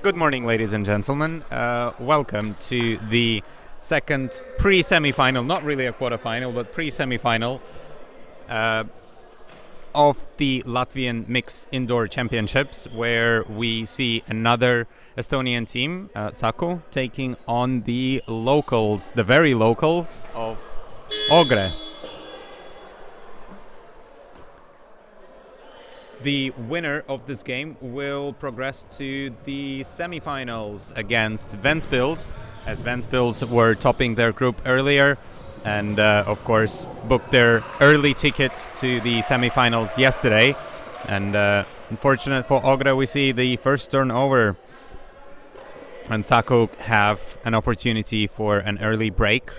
Good morning, ladies and gentlemen. Welcome to the second pre-semi-final, not really a quarter-final, but pre-semi-final of the Latvian Mixed Indoor Championships, where we see another Estonian team, Saku, taking on the locals, the very locals of Ogre. The winner of this game will progress to the semi-finals against Ventspils, as Ventspils were topping their group earlier and, of course, booked their early ticket to the semi-finals yesterday. And unfortunate for Ogre, we see the first turnover, and Saku have an opportunity for an early break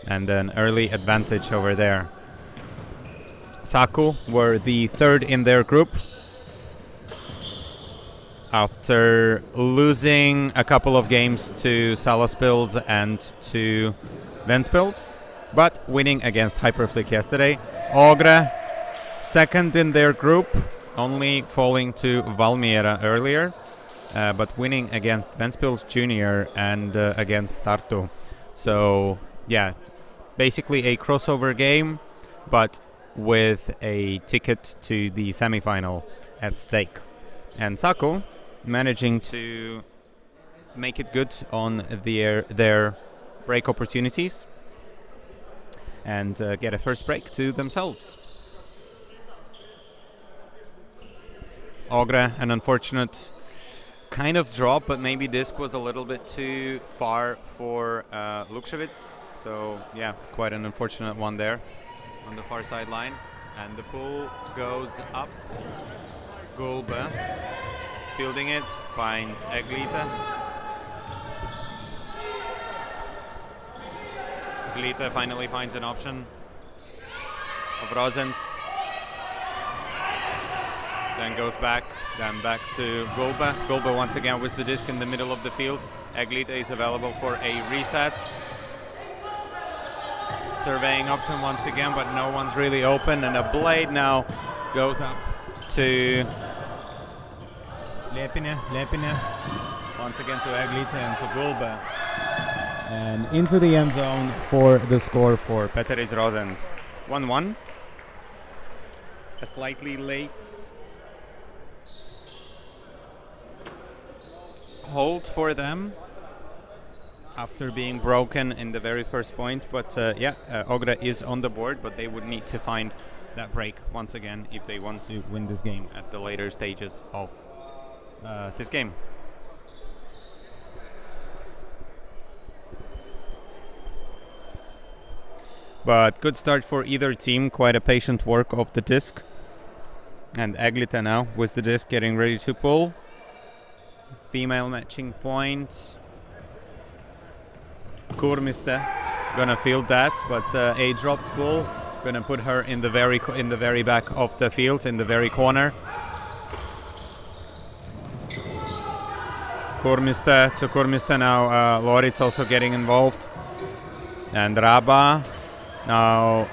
and an early advantage over there. Saku were the third in their group after losing a couple of games to Salaspils and to Ventspils, but winning against Hyperflick yesterday. Ogre, second in their group, only falling to Valmiera earlier, but winning against Ventspils Junior and against Tartu. So, yeah, basically a crossover game, but with a ticket to the semi-final at stake. And Saku managing to make it good on their break opportunities and get a first break to themselves. Ogre, an unfortunate kind of drop, but maybe disc was a little bit too far for Lukševic. So, yeah, quite an unfortunate one there on the far sideline, and the pull goes up. Gulbe fielding it, finds Eglita. Eglita finally finds an option of Rosens. Then goes back to Gulbe. Gulbe once again with the disc in the middle of the field. Eglita is available for a reset. Surveying option once again, but no one's really open, and a blade now goes up to Lepine. Once again to Eglita and to Gulbe. And into the end zone for the score for Peteris Rosens. 1-1. A slightly late hold for them after being broken in the very first point, but Ogre is on the board, but they would need to find that break once again if they want to win this game at the later stages of this game. But good start for either team, quite a patient work of the disc. And Eglita now with the disc getting ready to pull. Female matching point. Kurmiste gonna field that, but a dropped pull gonna put her in the very back of the field, in the very corner. Kurmiste now. Loritz also getting involved, and Raba now.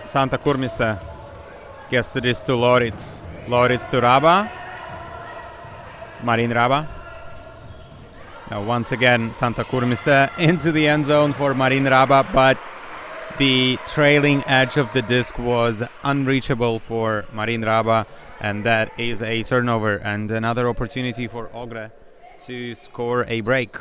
Santa Kurmiste gets the disc to Loritz. Loritz to Raba. Marin Raba. Now once again, Santa Kurmiste into the end zone for Marin Raba, but the trailing edge of the disc was unreachable for Marin Raba, and that is a turnover and another opportunity for Ogre to score a break.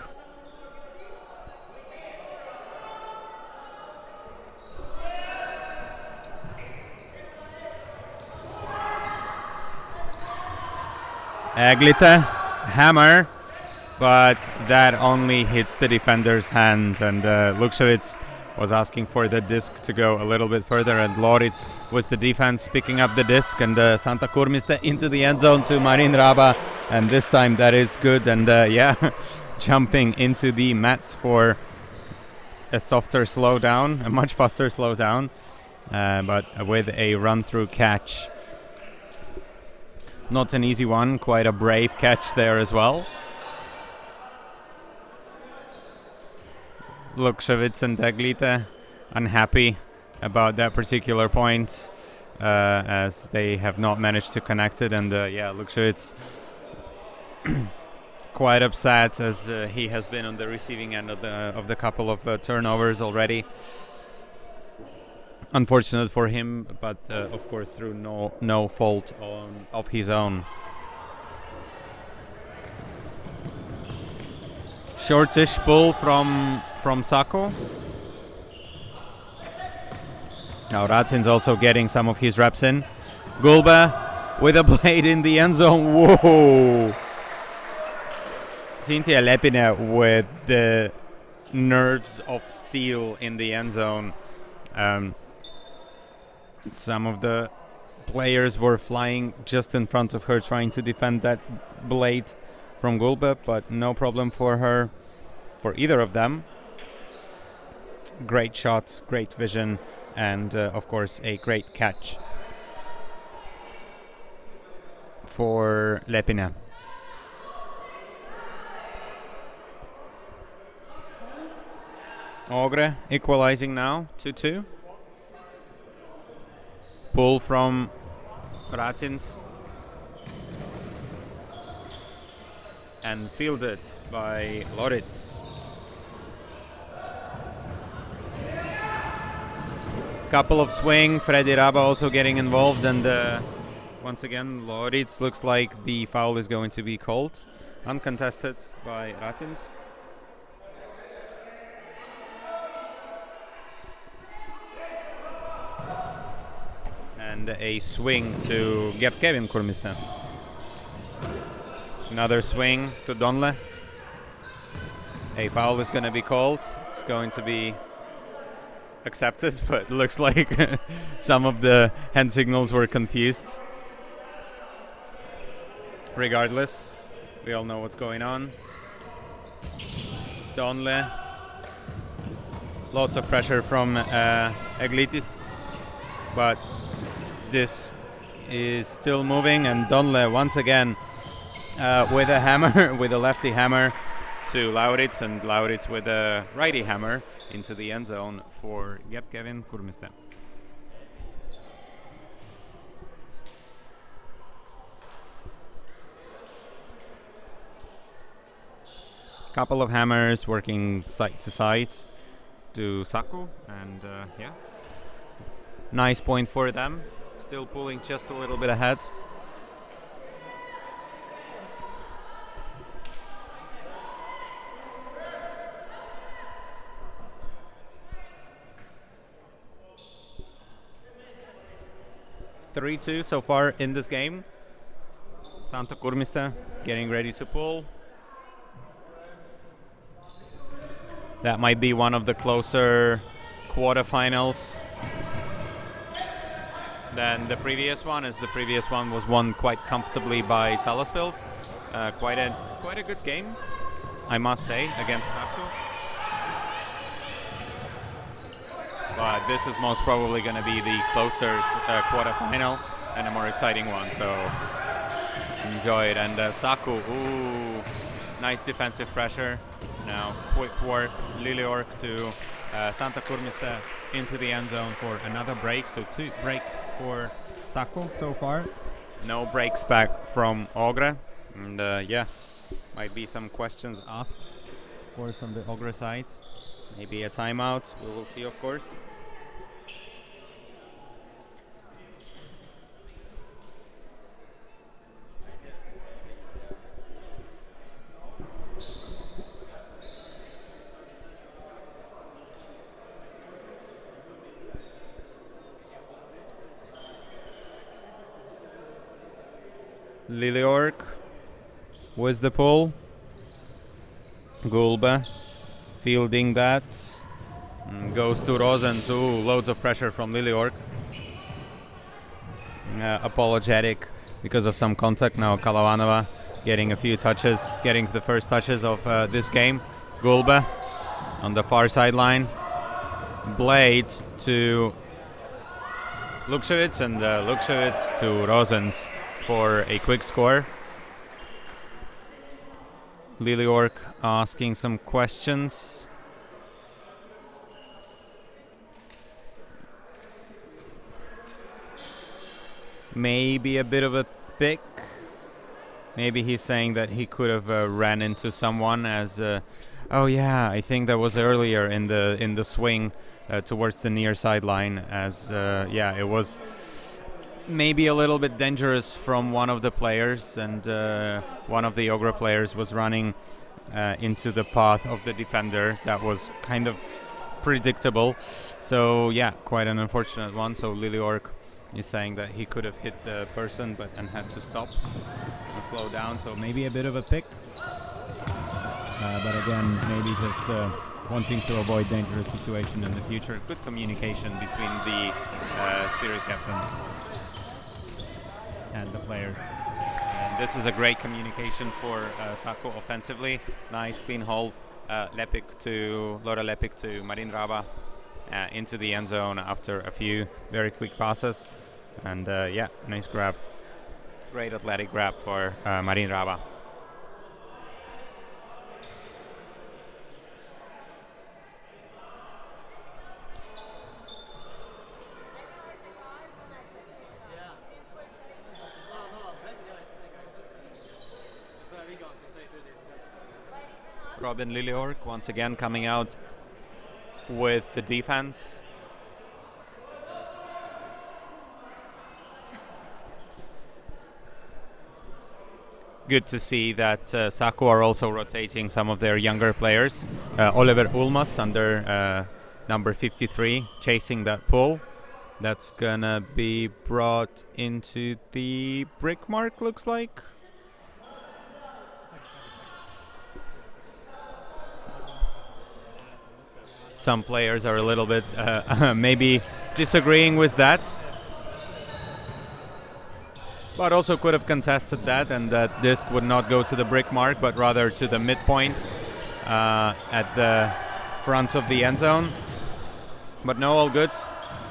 Eglita, hammer. But that only hits the defender's hand, and Lukševic was asking for the disc to go a little bit further, and Loritz was the defense picking up the disc, and Santa Kurmiste into the end zone to Marin Raba, and this time that is good, and jumping into the mats for a softer slowdown, a much faster slowdown, but with a run-through catch. Not an easy one, quite a brave catch there as well. Lukševic and Eglita unhappy about that particular point, as they have not managed to connect it, and Lukševic quite upset as he has been on the receiving end of the couple of turnovers already. Unfortunate for him, but of course through no fault of his own. Shortish pull from Saku. Now Racin's also getting some of his reps in. Gulbe with a blade in the end zone. Whoa! Cynthia Lepina with the nerves of steel in the end zone. Some of the players were flying just in front of her trying to defend that blade from Gulbe, but no problem for her, for either of them. Great shot, great vision, and of course a great catch for Lepina. Ogre equalizing now, 2-2. Pull from Racins. And fielded by Loritz. Couple of swing, Freddy Raba also getting involved, and once again Loritz looks like the foul is going to be called. Uncontested by Racins. And a swing to Kevin Kurmista. Another swing to Donle. A foul is going to be called. It's going to be accepted, but looks like some of the hand signals were confused. Regardless, we all know what's going on. Donle. Lots of pressure from Eglitis, but this is still moving, and Donle once again with a hammer, with a lefty hammer to Lauritz, and Lauritz with a righty hammer into the end zone for Kevin Kurmista. Couple of hammers working side to side to Saku, and yeah, nice point for them. Still pulling just a little bit ahead. (3-2) so far in this game. Santa Kurmista getting ready to pull. That might be one of the closer quarterfinals than the previous one, as the previous one was won quite comfortably by Salaspils. Quite a good game, I must say, against Saku. But this is most probably going to be the closer quarterfinal and a more exciting one, so enjoy it. And Saku, ooh, nice defensive pressure. Now quick work, Liliork to Santa Kurmista into the end zone for another break. So 2 breaks for Saku so far. No breaks back from Ogre. And yeah, might be some questions asked, of course, on the Ogre side. Maybe a timeout, we will see, of course. Liliork with the pull. Gulbe fielding that. Goes to Rosens. Ooh, loads of pressure from Liliork. Apologetic because of some contact. Now Kalavanova getting a few touches, getting the first touches of this game. Gulbe on the far sideline. Blade to Lukshevitz, and Lukshevitz to Rosens for a quick score. Liliork asking some questions. Maybe a bit of a pick. Maybe he's saying that he could have ran into someone as. Oh yeah, I think that was earlier in the swing towards the near sideline. As it was maybe a little bit dangerous from one of the players, and one of the Ogre players was running into the path of the defender. That was kind of predictable. So yeah, quite an unfortunate one. So Liliorg is saying that he could have hit the person and had to stop and slow down. So maybe a bit of a pick. But again, maybe just wanting to avoid dangerous situation in the future. Good communication between the Spirit captain and the players. And this is a great communication for Saku offensively. Nice clean hold. Laura Lepik to Marin Raba into the end zone after a few very quick passes. And nice grab. Great athletic grab for Marin Raba. Robin Liliorg once again coming out with the defense. Good to see that Saku are also rotating some of their younger players. Oliver Ulmas under number 53 chasing that pull. That's gonna be brought into the brick mark, looks like. Some players are a little bit maybe disagreeing with that, but also could have contested that, and that disc would not go to the brick mark but rather to the midpoint at the front of the end zone. But no, all good.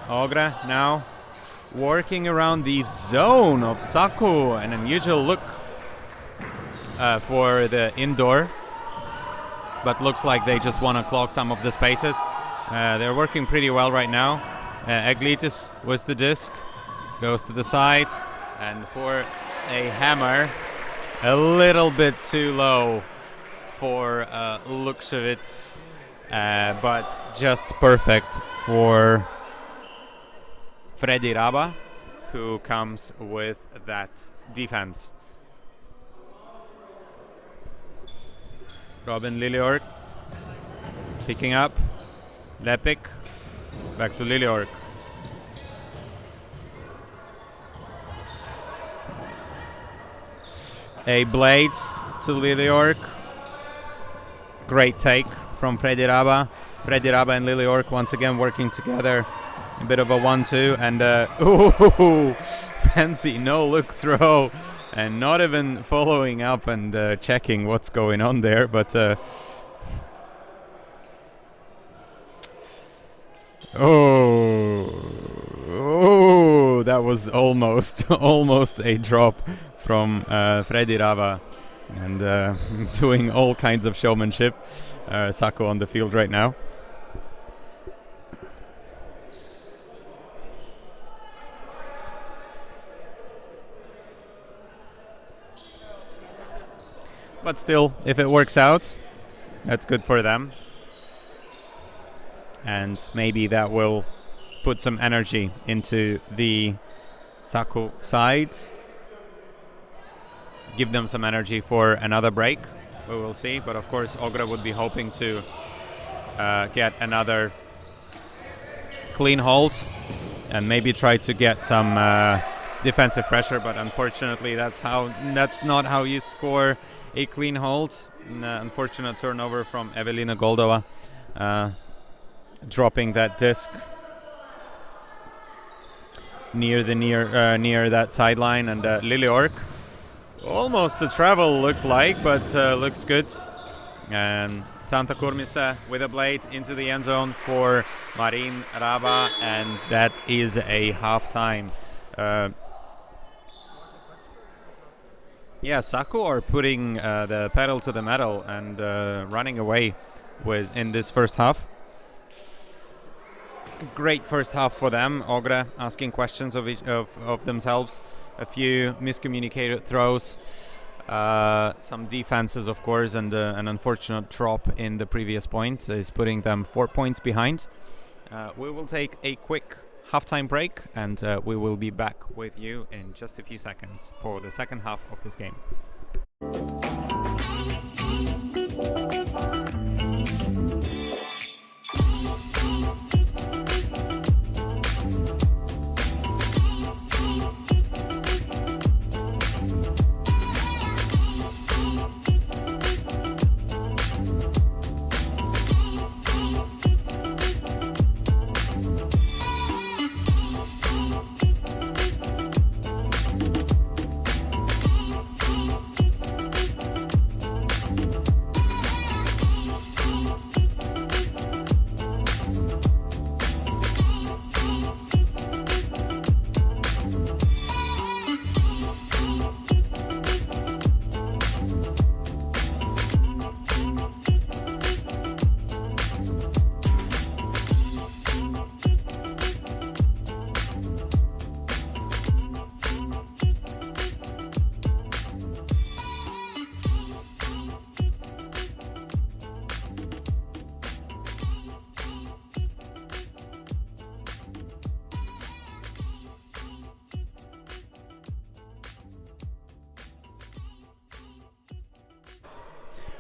Ogre now working around the zone of Saku, an unusual look for the indoor, but looks like they just want to clog some of the spaces. They're working pretty well right now. Eglitis with the disc, goes to the side, and for a hammer, a little bit too low for Lukšević, but just perfect for Freddy Raba, who comes with that defense. Robin Liliorg picking up. Lepik back to Liliorg. A blade to Liliorg. Great take from Freddy Raba. Freddy Raba and Liliorg once again working together. A bit of a 1-2 and fancy no look throw. And not even following up and checking what's going on there, but that was almost a drop from Freddy Rava, and doing all kinds of showmanship. Saku on the field right now. But still, if it works out, that's good for them. And maybe that will put some energy into the Saku side. Give them some energy for another break. We will see. But of course, Ogre would be hoping to get another clean hold and maybe try to get some defensive pressure. But unfortunately, that's not how you score a clean hold. Unfortunate turnover from Evelina Goldova, dropping that disc near that sideline, and Liliorg almost a travel looked like, but looks good. And Santa Kurmista with a blade into the end zone for Marin Raba, and that is a halftime. Saku are putting the pedal to the metal and running away in this first half. Great first half for them. Ogre asking questions of themselves. A few miscommunicated throws. Some defenses, of course, and an unfortunate drop in the previous point is putting them 4 points behind. We will take a quick halftime break, and we will be back with you in just a few seconds for the second half of this game.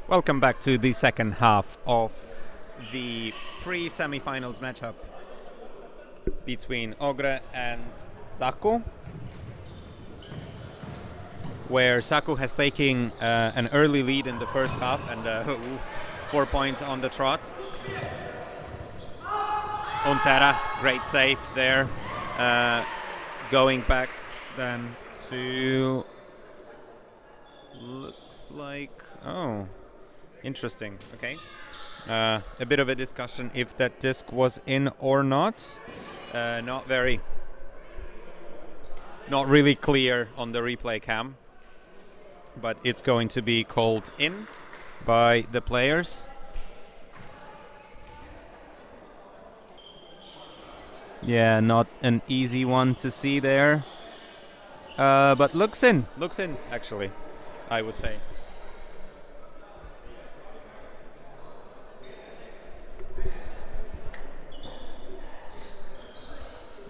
Welcome back to the second half of the pre-semi-finals matchup between Ogre and Saku, where Saku has taken an early lead in the first half and 4 points on the trot. Untera, great save there. Going back then to... looks like... oh... interesting. Okay. A bit of a discussion if that disc was in or not. Not really clear on the replay cam, but it's going to be called in by the players. Yeah, not an easy one to see there, but looks in actually, I would say.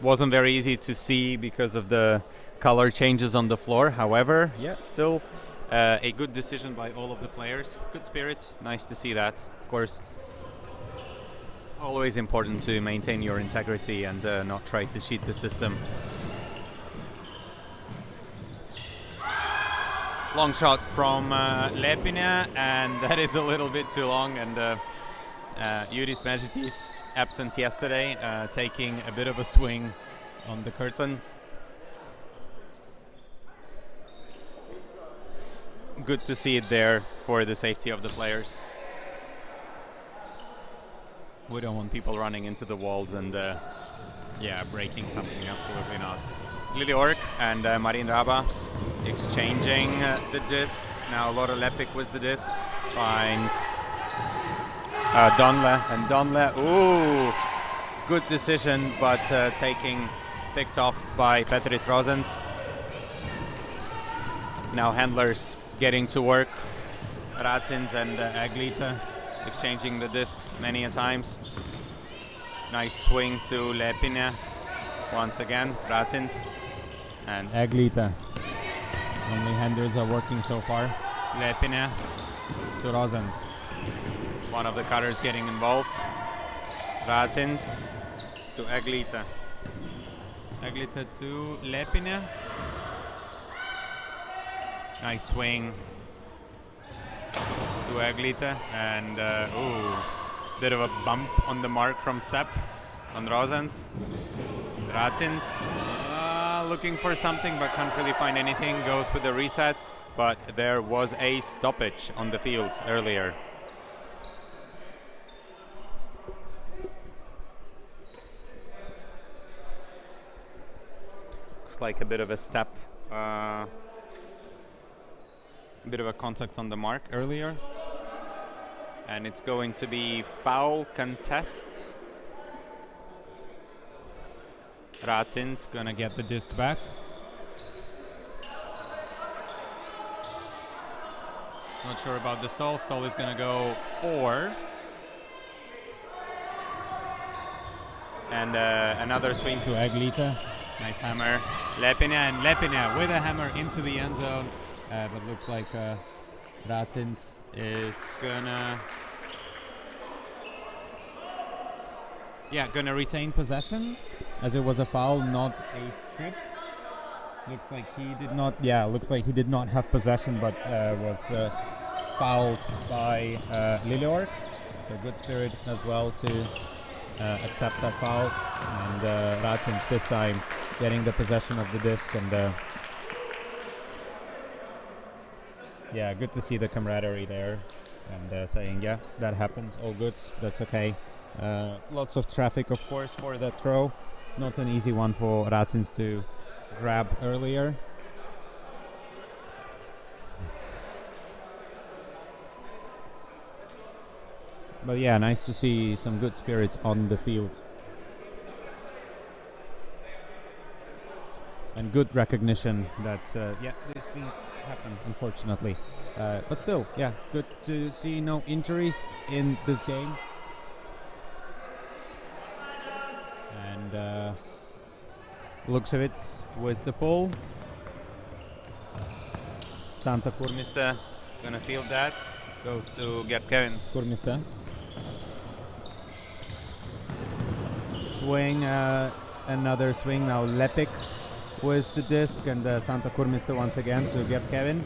Wasn't very easy to see because of the color changes on the floor. However, yeah, still a good decision by all of the players. Good spirit. Nice to see that. Of course, always important to maintain your integrity and not try to cheat the system. Long shot from Lepina, and that is a little bit too long. And Juris Mežitis, absent yesterday, taking a bit of a swing on the curtain. Good to see it there for the safety of the players. We don't want people running into the walls and breaking something. Absolutely not. Lili Ork and Marin Raba exchanging the disc. Now Laura Lepik with the disc finds Donle, and Donle, ooh, good decision, but picked off by Petris Rosens. Now handlers getting to work. Racins and Aglita exchanging the disc many a times. Nice swing to Lepina once again. Racins and Aglita. Only handlers are working so far. Lepina to Rosens. One of the cutters getting involved. Racins to Aglita. Aglita to Lepina. Nice swing to Aglita, and bit of a bump on the mark from Sepp on Rosens. Racins looking for something but can't really find anything. Goes with the reset, but there was a stoppage on the field earlier. Looks like a bit of a step, a bit of a contact on the mark earlier. And it's going to be foul contest. Racins gonna get the disc back. Not sure about the stall. Stall is gonna go 4. And another swing to Aglita. Nice hammer. Lepina with a hammer into the end zone. But looks like Racins is gonna retain possession, as it was a foul, not a strip. Looks like he did not have possession, but was fouled by Lilleorg. So good spirit as well to accept that foul. And Racins this time getting the possession of the disc, and good to see the camaraderie there, and saying, yeah, that happens, all good, that's okay. Lots of traffic, of course, for that throw. Not an easy one for Racins to grab earlier. But yeah, nice to see some good spirits on the field. And good recognition that, these things happen, unfortunately. But still, good to see no injuries in this game. And Lukševic with the pull. Santa Kurmista gonna field that. Goes to get Kevin Kurmista. Swing, another swing now. Lepik with the disc, and Santa Kurmista once again to get Kevin.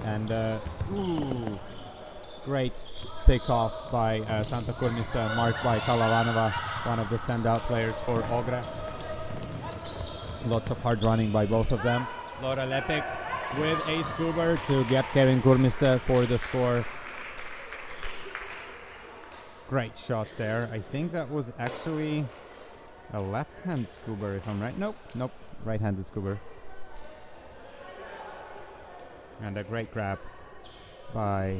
And great pick off by Santa Kurmista, marked by Kalavanova, one of the standout players for Ogre. Lots of hard running by both of them. Laura Lepik with a scuba to get Kevin Kurmista for the score. Great shot there. I think that was actually a left-hand scuba, if I'm right. Nope, right-handed scuba. And a great grab by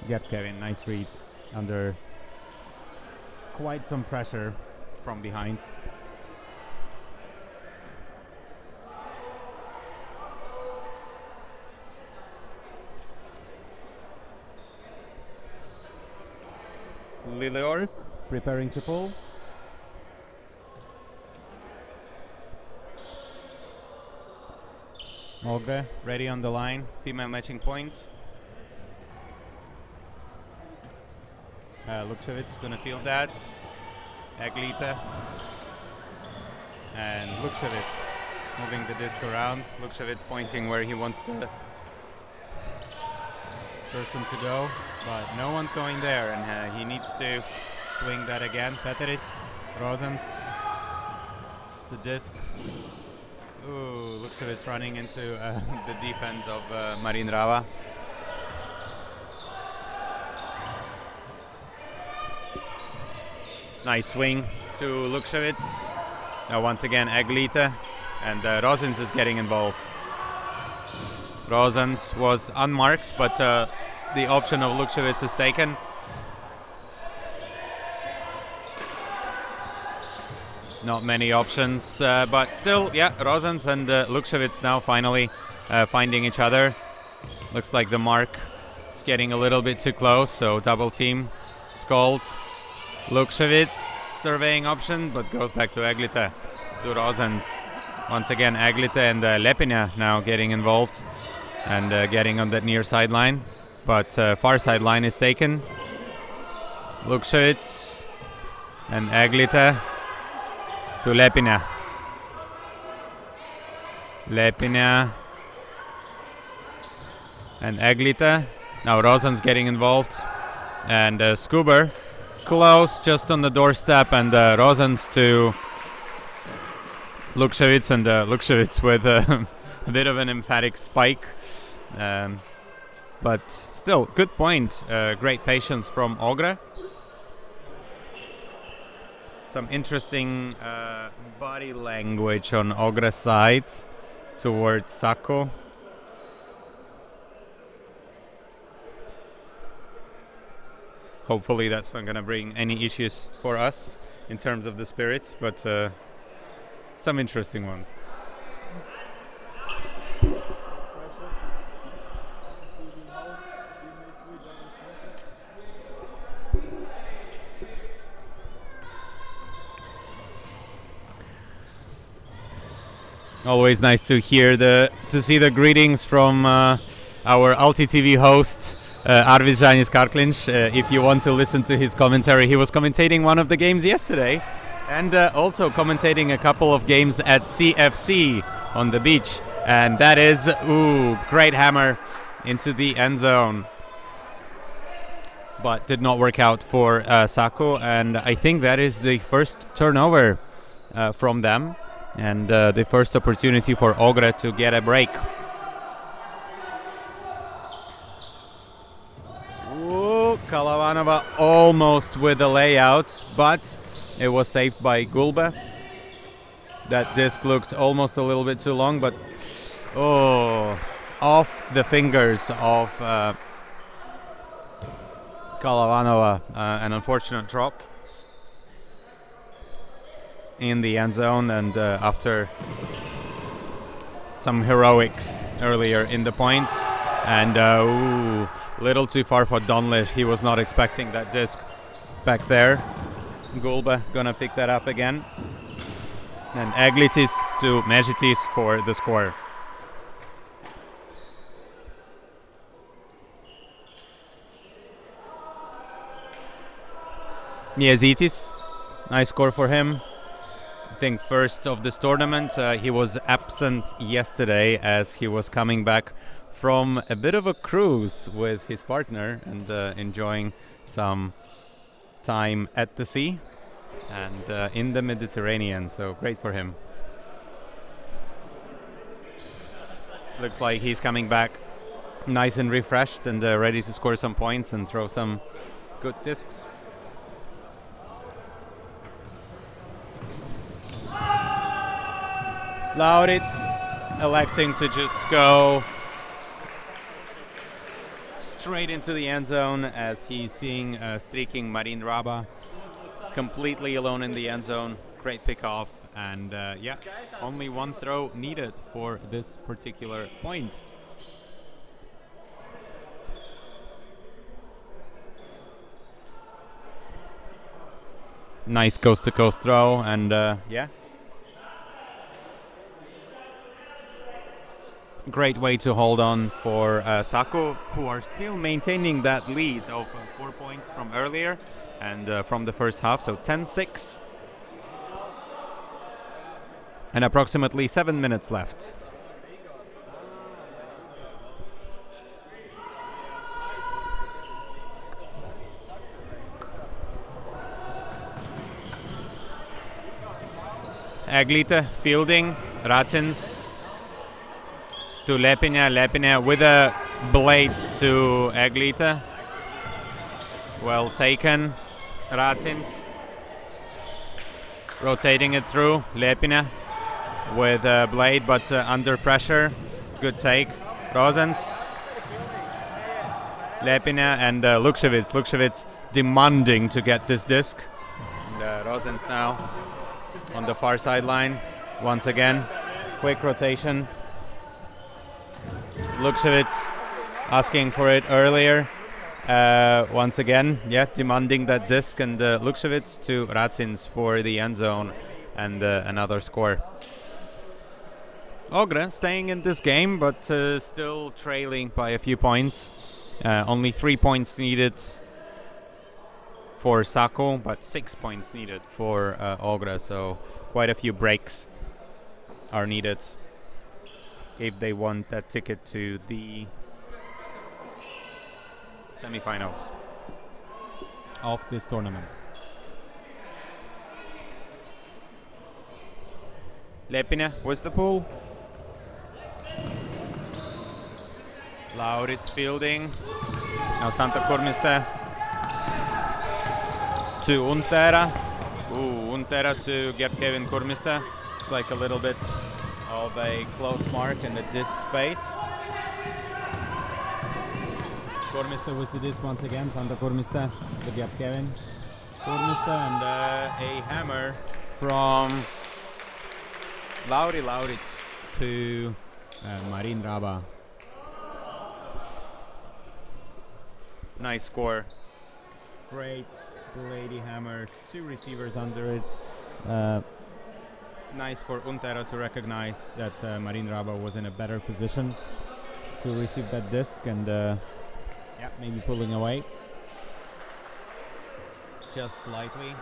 Get Kevin. Nice read under quite some pressure from behind. Lilleorg preparing to pull. Ogre ready on the line. Female matching point. Lukševic gonna field that. Aglita. And Lukševic moving the disc around. Lukševic pointing where he wants the person to go, but no one's going there, and he needs to swing that again. Peteris, Rosens, it's the disc. Ooh, Lukševic running into the defense of Marin Rava. Nice swing to Lukševic. Now once again Aglita, and Rosens is getting involved. Rosens was unmarked, but the option of Lukševic is taken. Not many options, but still, Rosens and Lukševic now finally finding each other. Looks like the mark is getting a little bit too close, so double team. Skald, Lukševic surveying option, but goes back to Aglita, to Rosens. Once again, Aglita and Lepina now getting involved and getting on that near sideline. But far sideline is taken. Lukševic and Aglita to Lepina. Lepina and Aglita. Now Rosens getting involved. And Skuber close, just on the doorstep, and Rosens to Lukševic, and Lukševic with a bit of an emphatic spike. But still, good point. Great patience from Ogre. Some interesting body language on Ogre's side towards Saku. Hopefully that's not going to bring any issues for us in terms of the spirit, but some interesting ones. Always nice to see the greetings from our Alti TV host, Arvis Žaņis Karkliņš. If you want to listen to his commentary, he was commentating one of the games yesterday and also commentating a couple of games at CFC on the beach. And that is, great hammer into the end zone. But did not work out for Saku, and I think that is the first turnover from them, and the first opportunity for Ogre to get a break. Kalavanova almost with the layout, but it was saved by Gulbe. That disc looked almost a little bit too long, but off the fingers of Kalavanova, an unfortunate drop in the end zone, and after some heroics earlier in the point, and little too far for Donlish. He was not expecting that disc back there. Gulbe gonna pick that up again, and Eglitis to Mežitis for the score. Miezitis, nice score for him. I think first of this tournament. He was absent yesterday as he was coming back from a bit of a cruise with his partner and enjoying some time at the sea and in the Mediterranean, so great for him. Looks like he's coming back nice and refreshed and ready to score some points and throw some good discs. Lauritz electing to just go straight into the end zone as he's seeing streaking Marin Raba completely alone in the end zone. Great pickoff, and only one throw needed for this particular point. Nice coast-to-coast throw, and great way to hold on for Saku, who are still maintaining that lead of 4 points from earlier and from the first half, so 10-6. And approximately 7 minutes left. Eglite fielding, Racins to Lepina with a blade to Eglite. Well taken, Racins. Rotating it through, Lepina with a blade but under pressure. Good take, Rosens. Lepina and Lukšević. Lukšević demanding to get this disc. And Rosens now on the far sideline once again. Quick rotation. Lukšević asking for it earlier. Once again, demanding that disc, and Lukšević to Racins for the end zone and another score. Ogre staying in this game, but still trailing by a few points. Only 3 points needed for Saku, but 6 points needed for Ogre, so quite a few breaks are needed if they want that ticket to the semifinals of this tournament. Lepina was the pool. Lauritz fielding. Now Santa Kurmiste to Untera. Untera to get Kevin Kurmiste. It's like a little bit of a close mark in the disc space. Kurmiste was the disc once again. Santa Kurmiste to get Kevin Kurmiste, and a hammer from Lauritz to Marin Raba. Nice score. Great bladey hammer. 2 receivers under it. nice for Untero to recognize that Marin Raba was in a better position to receive that disc and maybe pulling away just slightly.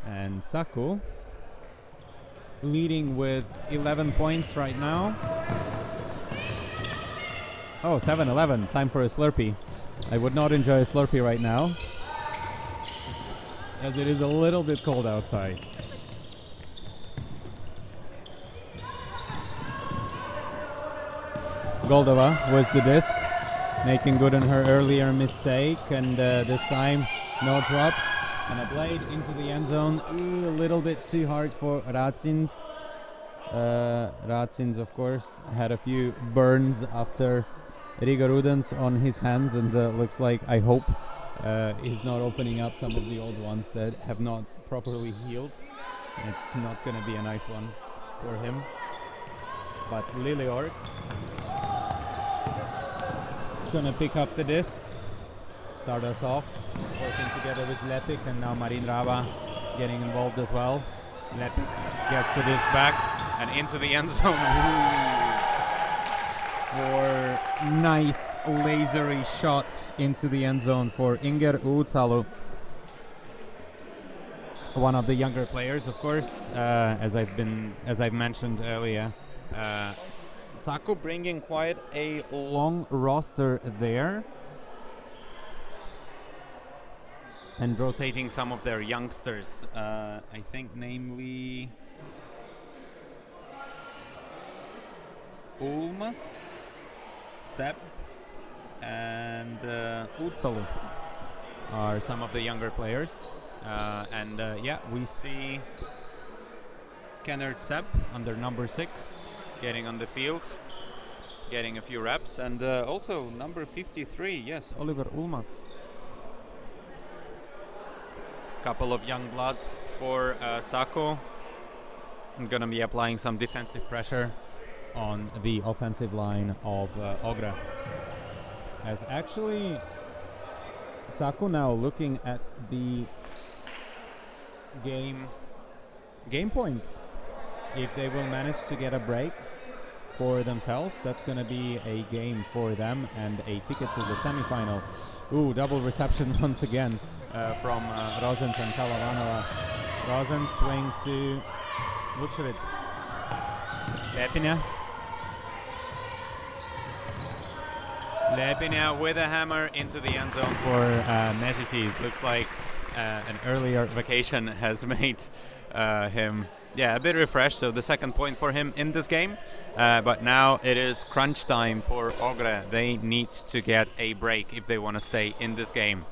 And Saku leading with 11 points right now. Oh, 7-11. Time for a Slurpee. I would not enjoy a Slurpee right now, as it is a little bit cold outside. Goldova was the disc, making good on her earlier mistake, and this time no drops. And a blade into the end zone. Ooh, a little bit too hard for Racins. Racins, of course, had a few burns after Riga Rudens on his hands, and looks like, I hope, he's not opening up some of the old ones that have not properly healed. It's not going to be a nice one for him. But Liliorg gonna pick up the disc, start us off, working together with Lepik, and now Marin Raba getting involved as well. Lepik gets the disc back and into the end zone. For nice lasery shot into the end zone for Inger Uutalu, one of the younger players, of course, as I've mentioned earlier. Saku bringing quite a long roster there, and rotating some of their youngsters. I think namely Ulmas, Seb, and Uutalu are some of the younger players. We see Kennard Seb under number 6 getting on the field, getting a few reps, and also number 53, yes, Oliver Ulmas. Couple of young bloods for Saku. I'm gonna be applying some defensive pressure on the offensive line of Ogre. As actually Saku now looking at the game point. If they will manage to get a break for themselves, that's going to be a game for them and a ticket to the semifinal. Ooh, double reception once again from Rosens and Kalavanova. Rosens swing to Vukcevic. Lepina with a hammer into the end zone for Nežitis. Looks like an earlier vacation has made him a bit refreshed, so the second point for him in this game. But now it is crunch time for Ogre. They need to get a break if they want to stay in this game.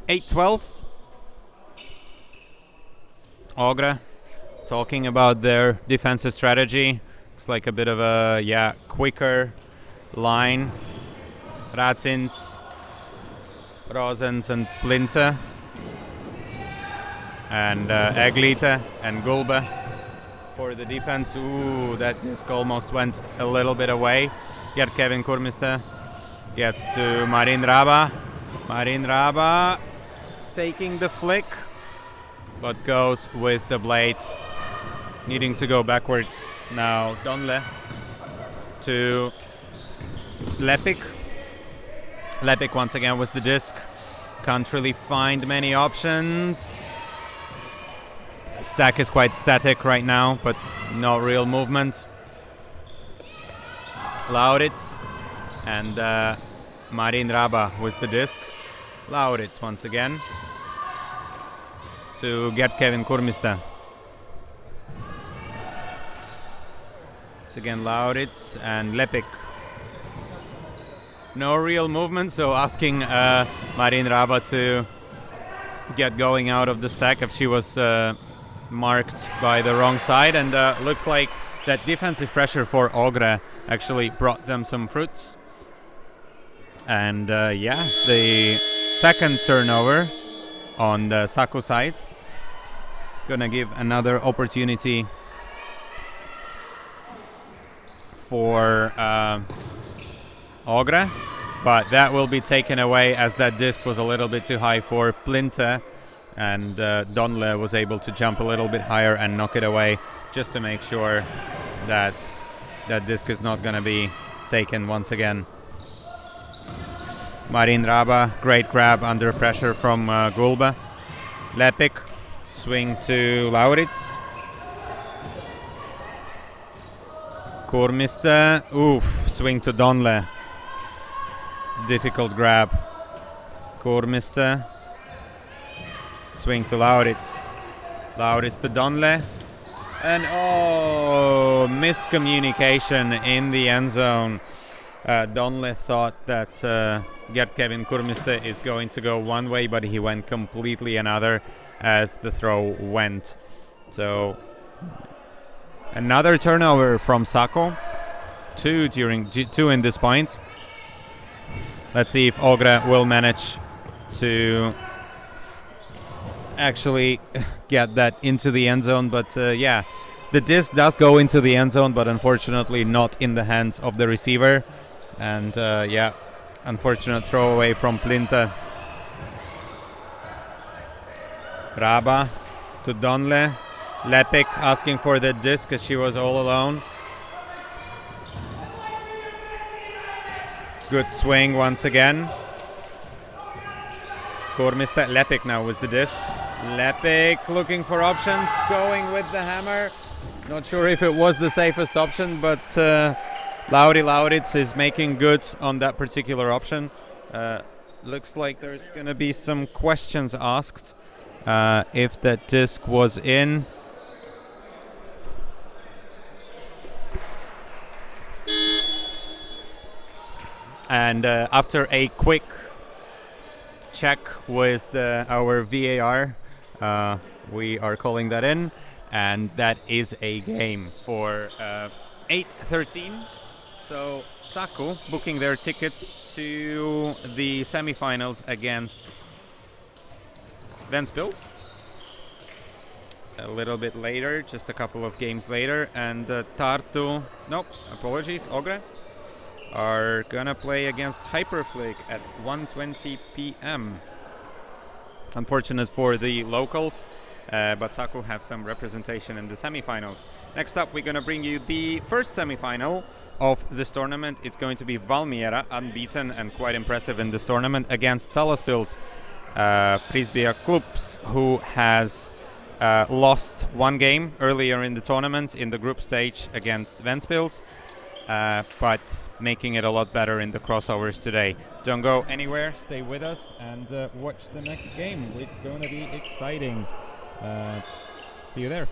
(8:12). Ogre talking about their defensive strategy. Looks like a bit of a quicker line. Racins, Rosens and Plinta, and Eglite and Gulbe for the defense. Ooh, that disc almost went a little bit away. Get Kevin Kurmiste gets to Marin Raba. Marin Raba taking the flick, but goes with the blade, needing to go backwards. Now Donle to Lepik. Lepik once again with the disc. Can't really find many options. Stack is quite static right now, but no real movement. Lauritz and Marin Raba with the disc. Lauritz once again to get Kevin Kurmiste. It's again Lauritz and Lepik. no real movement, so asking Marin Raba to get going out of the stack if she was marked by the wrong side, and looks like that defensive pressure for Ogre actually brought them some fruits. And the second turnover on the Saku side gonna give another opportunity for Ogre, but that will be taken away as that disc was a little bit too high for Plinte, and Donle was able to jump a little bit higher and knock it away just to make sure that that disc is not going to be taken once again. Marin Raba, great grab under pressure from Gulba. Lepik, swing to Lauritz. Kurmiste, swing to Donle. Difficult grab. Kurmiste, swing to Lauritz. Lauritz to Donle. And miscommunication in the end zone. Donle thought that Gert-Kevin Kurmiste is going to go one way, but he went completely another as the throw went. So another turnover from Saku. Two in this point. Let's see if Ogre will manage to actually get that into the end zone. But the disc does go into the end zone, but unfortunately not in the hands of the receiver. And unfortunate throwaway from Plinte. Raba to Donle. Lepik asking for the disc as she was all alone. Good swing once again. Kurmiste, Lepik now with the disc. Lepik looking for options, going with the hammer. Not sure if it was the safest option, but Lauritz is making good on that particular option. Looks like there's going to be some questions asked if that disc was in. And after a quick check with our VAR, we are calling that in, and that is a game for 8:13. So Saku booking their tickets to the semifinals against Ventspils a little bit later, just a couple of games later, and Ogre are gonna play against Hyperflick at 1:20 p.m. Unfortunate for the locals, but Saku have some representation in the semifinals. Next up, we're gonna bring you the first semifinal of this tournament. It's going to be Valmiera, unbeaten and quite impressive in this tournament, against Salaspils Frisbija Clubs, who has lost one game earlier in the tournament in the group stage against Ventspils. But making it a lot better in the crossovers today. Don't go anywhere, stay with us and watch the next game. It's going to be exciting. See you there.